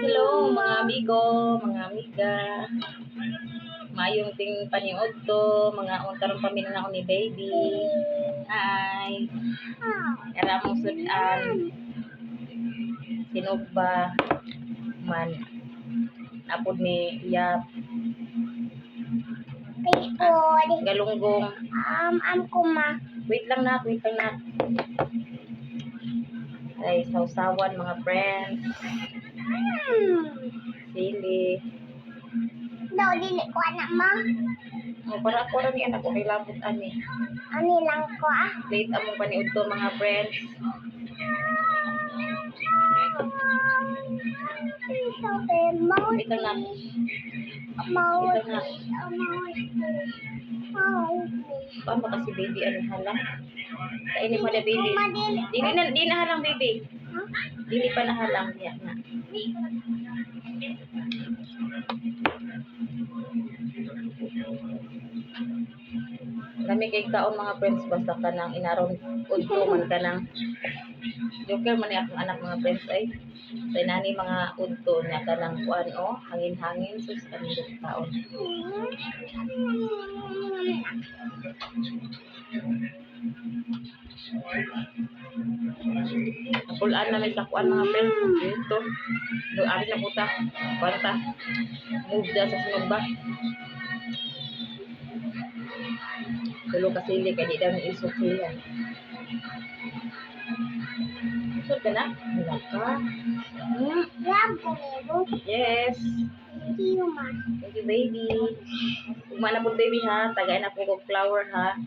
Hello mga amigo, mga amiga. Mayong ting paniod to, mga untarong pamilya na ako ni baby. Hi. Era mong sudan. Sinugba man. Apod ni Yap. Galunggong. Kuma. Wait lang na. Ay, sausawan mga friends. Sili. Daw dili ko anak mo. Para ako rin yan ako kilabot ani. Ani lang ko Late among paniud to mga friends. Wait lang na. Paano kasi baby ano halang? Kainin mo na baby. Di na halang baby. Dili pa nahalang diya na. Lami kay kaon mga friends basta ka nang inaron udto man ka nang joker man akong anak mga friends ay sa nani mga udto niya ka nang kuan hangin-hangin sus kanindot kaon. Pulaan na may sakuan mga friends dito. Do ari na puta. Banta. Move da sa sunod ba. Tulo ka sili kay di daw ni isok sila. Isok ka na? Wala ka. Yes. Thank you, ma. Thank you, baby. Umana po, baby, ha? Tagay na po kong flower, ha?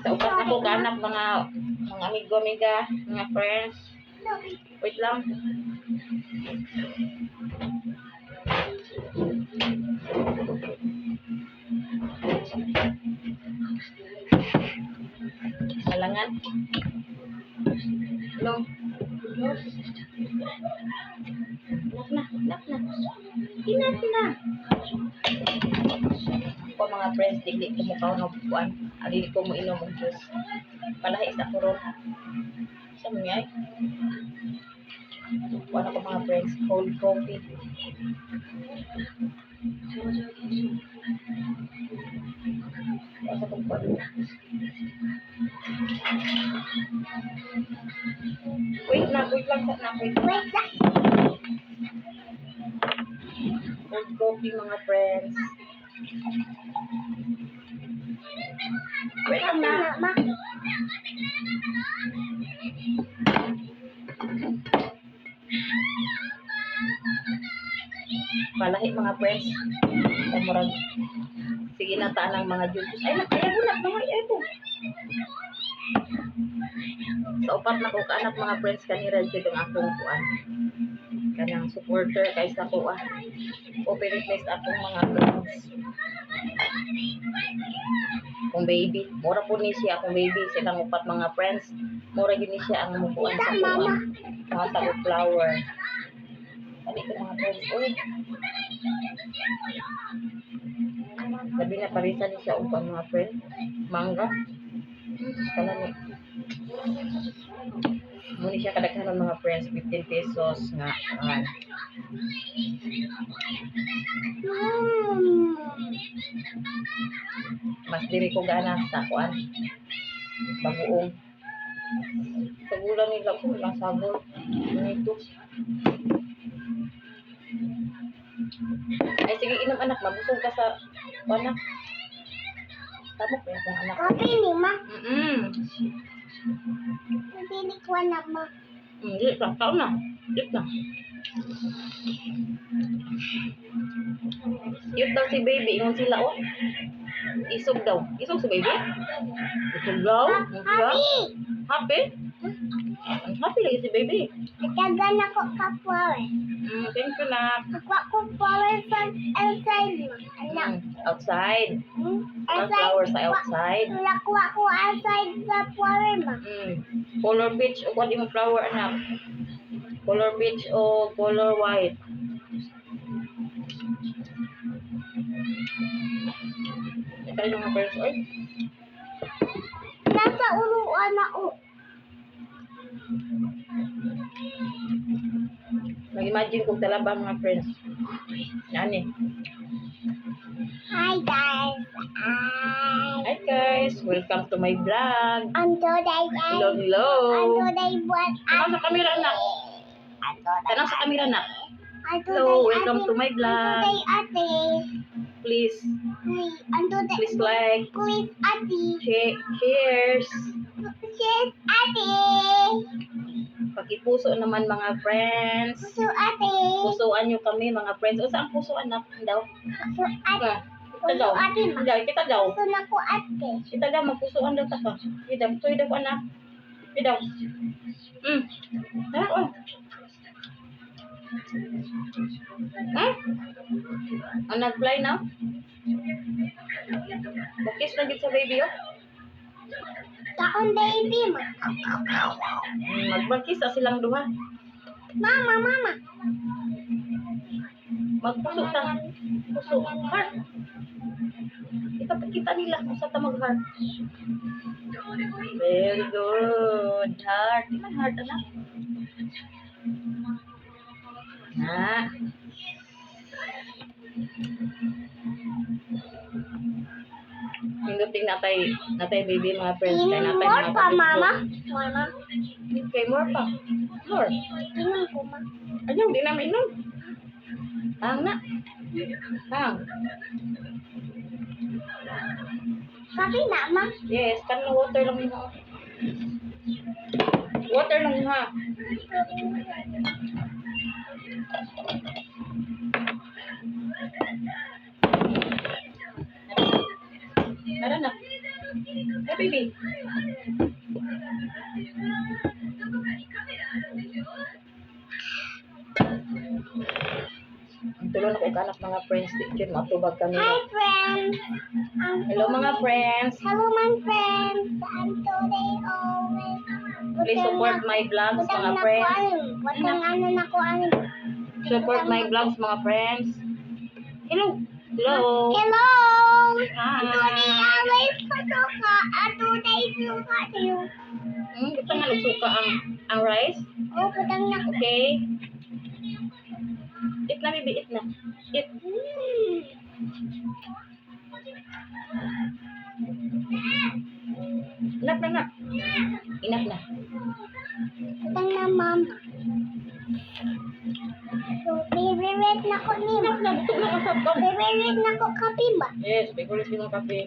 Sa upat na po kanak mga amigo-amiga, mga friends. Wait lang. Halangan. Hello. Nak na. Inat na. Ako mga friends, digli ko mo kaon ng buwan. Alili ko mo inom ng juice. Palahi sa kurong. Saan mo ngay? Buwan ako mga friends, cold coffee. Asa kong buwan. Wait lang. Wait lang. Cold coffee mga friends. Wait lang na. Ma. Palahi mga friends. Umurag. Sige na taan ng mga juices. Ay, nakayabulak. Ay po. Sa upat na ko kaanak mga friends kanira dyan ang akong kuan. Kanang supporter kay sa ko open request akong mga friends. Kung baby. Mura po ni siya akong baby. Silang upat mga friends. Mura yun ni siya ang mubuan sa kuan. Mga tago flower. Sabi ko mga friends. Uy. Sabi na parisan ni siya upang mga friends. Mangga. Kala ni. Muni siya kadaghan ng mga friends 15 pesos nga. Mas diri ko gana sa kuan. Bagoong. Sagulan nila ko lang sabon. Ito. Ay sige inom anak, mabusog ka sa anak. Tama po yung anak. Kapi ni ma. Dili ko anak ma. Hindi, tao na. Dip na. Cute daw si baby. Ingon sila, Isog daw. Isog si baby? Isog daw? Happy. Happy? Happy lagi si baby. Nagkagan ako ka-flower. Thank you na. Nakuha ko flower from outside mo. Anak. Outside. Ang Outside. flowers sa outside. Nakuha ko outside sa flower mo. Color peach o kung yung flower anak. Color peach o color white. Ito yung mga first oil. Nasa ulo anak o. Mag-imagine kung talaba mga friends. Yan eh. Hi guys. Hi guys, welcome to my vlog. Today Hello, hello. today what Tanong sa camera, anak. Tanong sa camera, anak. Hello, welcome to my vlog. Today ate. Please Today like, please ate. shares. Yes ate. Pakipuso naman mga friends. So ate. Pusuan nyo kami mga friends. O saan puso anak? Daw? So ate. Kita daw. Hindi, kita daw. So nako ate. Kita daw, magpusuan daw ta ka. Kita, tuloy daw anak. Kita daw. Ha? Oh. Ha? Ang nag-fly na? Bakis na dito sa baby, oh. Kaon baby ma. Magbakis na silang duha. Mama. Magpuso ta. Puso. Heart. Ipapakita nila kung saan ta mag-heart. Very good. Heart. Di man heart, anak. Ha? Hinduting natay baby mga friends. Kaya natay More mga pa kapitbahay. mama. Mama. Okay, more pa. More. Tingnan ko ma. Ayaw, di na mainom. Hang na. Hang. Sabi na ma. Yes, kanang water lang mo. Water lang ha. Tara na. Hey, baby. Ang tulong ako kanak mga friends. Dikit matubag kami. Hi friends. Hello mga friends. Hello my friends. I'm today always. Please support my vlogs mga friends. Watang ano na ko ano. Support my vlogs mga friends. Hello. Hello. Hello. Today Hi. always pasuka. Today suka tayo. Gusto nga nagsuka ang rice. Oh, patang na ko. Okay. Eat na, baby. Eat na. Eat. Enough na, enough. Enough na. Patang na mama. So, favorite na ko ni. Enough na. Busog na kasap ka. Favorite na ko kape ba? Yes, favorite din yung kape.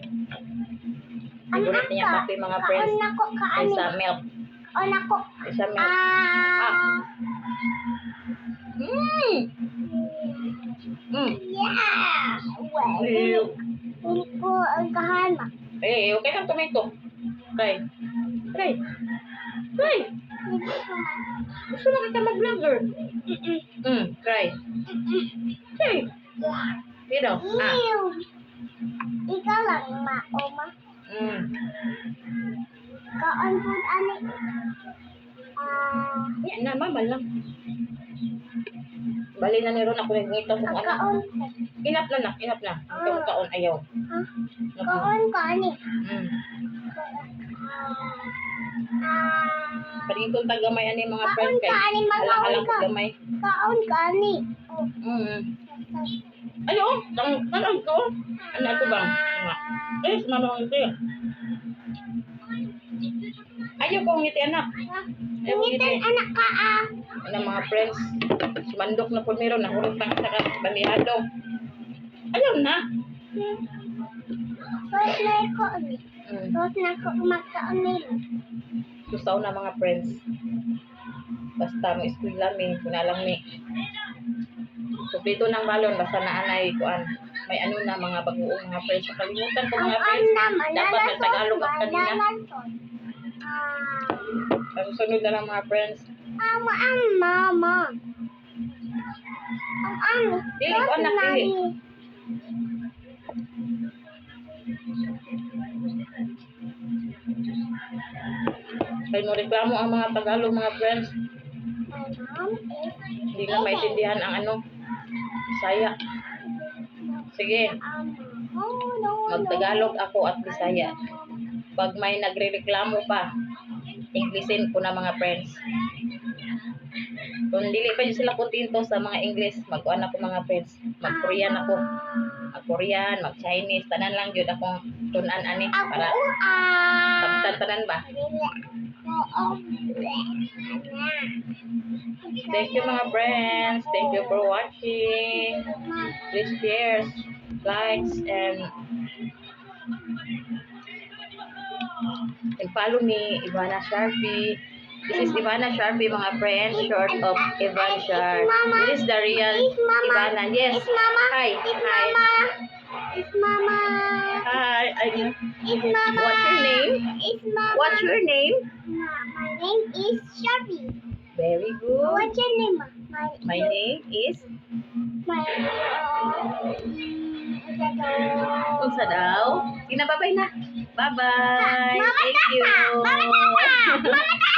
Ano Favorite niya kape mga friends. Kaon na ko Ay kaani. sa milk. On ako. Ay sa milk. Yeah. Well, Milk. hindi ko ang kahana. Eh, okay lang tomato. Try. Try. Try. Hindi ko Gusto na kita mag-vlogger. Try. Try. Dito. Ew. Ikaw lang ma. O ma. Kaon po ani. Yan na, mama lang. Bali na ni Ron ako nagngitaw sa Ang ano. kaon. Inap na, nak. Inap na. Ikaw kaon ayaw. Ha? Kaon ka ani. Paringtol tagamay ani mga Kaon friends kay. ka ani magkaon Halang-halang ka. ko gamay. Kaon ka ani. Oh. Ayo, tanong ko. Ano ito bang? Eh, sumama ko ito. Ayaw ko ngiti anak. Ayaw ko ngiti. Ngitan anak ka Ano mga friends, sumandok na po meron, nahurot lang sa bandihado. Ayaw na. Sos na ko ani. Sos na ko magkaon nila. Gusto na mga friends. Basta may school lang eh, kunalang ni. Kumpleto ng balon, basta naanay kuan. May ano na mga bagoong mga friends. Kalimutan ko mga friends. Dapat nagtagalog ako kanina. Susunod na lang mga friends. Mama. Dili ko anak, dili. Kaya mo reklamo ang mga Tagalog mga friends. Hindi na maintindihan ang ano. Bisaya. Sige, mag-Tagalog ako at Bisaya. Pag may nagrereklamo pa, Englishin ko na mga friends. Kung dili pa yun sila kontento sa mga English, mag-on ako mga friends. Mag-Korean ako. Mag-Korean, mag-Chinese, tanan lang yun akong tunan ani para tanan ba. Thank you mga friends. Thank you for watching. Please share, likes, and follow me, Ivana Sharpie. This is Ivana Sharpie, mga friends, short of Ivan Sharp. This is the real Ivana. Yes. Hi. Hi. It's Mama. Hi. It's Mama. What's your name? It's Mama. What's your name? My name is Sharpie. Very good. What's your name? My name is Unsa daw? Ginababay na. Bye-bye. Mama Thank you. Mama Tata! Mama Tata!